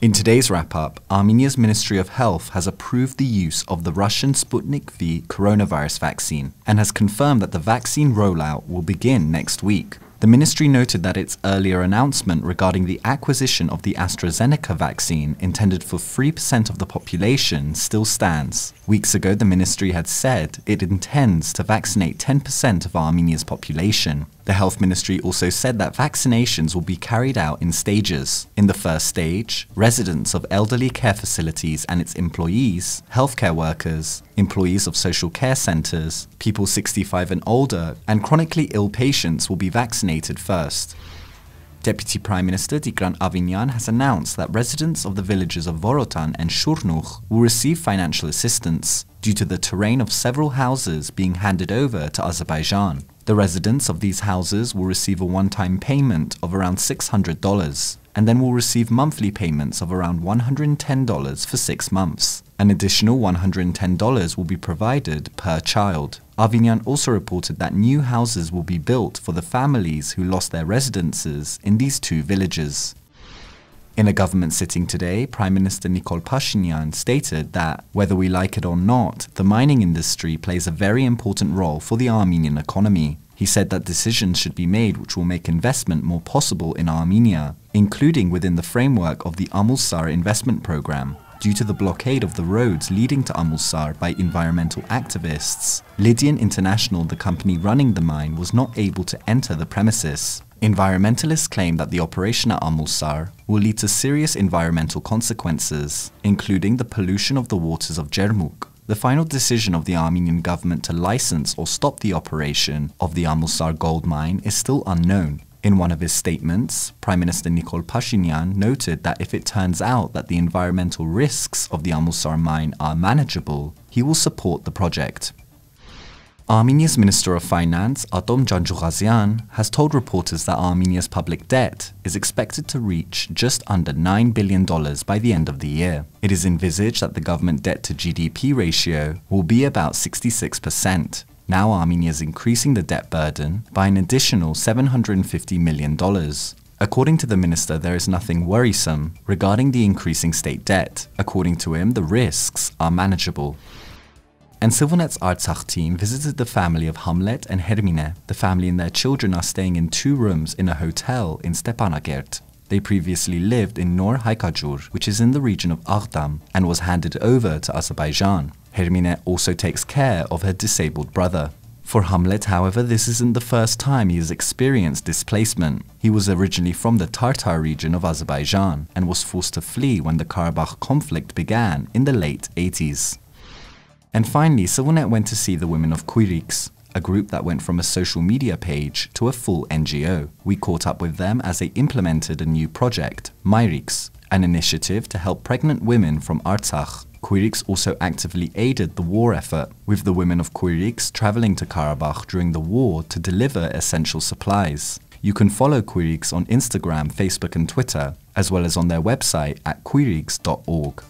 In today's wrap-up, Armenia's Ministry of Health has approved the use of the Russian Sputnik V coronavirus vaccine and has confirmed that the vaccine rollout will begin next week. The ministry noted that its earlier announcement regarding the acquisition of the AstraZeneca vaccine intended for 3% of the population still stands. Weeks ago, the ministry had said it intends to vaccinate 10% of Armenia's population. The health ministry also said that vaccinations will be carried out in stages. In the first stage, residents of elderly care facilities and its employees, healthcare workers, employees of social care centers, people 65 and older, and chronically ill patients will be vaccinated first. Deputy Prime Minister Tigran Avinyan has announced that residents of the villages of Vorotan and Shurnukh will receive financial assistance due to the terrain of several houses being handed over to Azerbaijan. The residents of these houses will receive a one-time payment of around $600 and then will receive monthly payments of around $110 for 6 months. An additional $110 will be provided per child. Avinyan also reported that new houses will be built for the families who lost their residences in these two villages. In a government sitting today, Prime Minister Nikol Pashinyan stated that, whether we like it or not, the mining industry plays a very important role for the Armenian economy. He said that decisions should be made which will make investment more possible in Armenia, including within the framework of the Amulsar investment program. Due to the blockade of the roads leading to Amulsar by environmental activists, Lydian International, the company running the mine, was not able to enter the premises. Environmentalists claim that the operation at Amulsar will lead to serious environmental consequences, including the pollution of the waters of Shurnukh. The final decision of the Armenian government to license or stop the operation of the Amulsar gold mine is still unknown. In one of his statements, Prime Minister Nikol Pashinyan noted that if it turns out that the environmental risks of the Amulsar mine are manageable, he will support the project. Armenia's Minister of Finance, Atom Janjughazian, has told reporters that Armenia's public debt is expected to reach just under $9 billion by the end of the year. It is envisaged that the government debt to GDP ratio will be about 66%. Now Armenia is increasing the debt burden by an additional $750 million. According to the minister, there is nothing worrisome regarding the increasing state debt. According to him, the risks are manageable. And ＳիվիլNeթ's Artsakh team visited the family of Hamlet and Hermine. The family and their children are staying in 2 rooms in a hotel in Stepanakert. They previously lived in Nor Haykajur, which is in the region of Aghdam, and was handed over to Azerbaijan. Hermine also takes care of her disabled brother. For Hamlet, however, this isn't the first time he has experienced displacement. He was originally from the Tartar region of Azerbaijan and was forced to flee when the Karabakh conflict began in the late 80s. And finally, ＳիվիլNeթ went to see the women of Kuiriks, a group that went from a social media page to a full NGO. We caught up with them as they implemented a new project, Myriks, an initiative to help pregnant women from Artsakh. Kuiriks also actively aided the war effort, with the women of Kuiriks traveling to Karabakh during the war to deliver essential supplies. You can follow Kuiriks on Instagram, Facebook and Twitter, as well as on their website at kuiriks.org.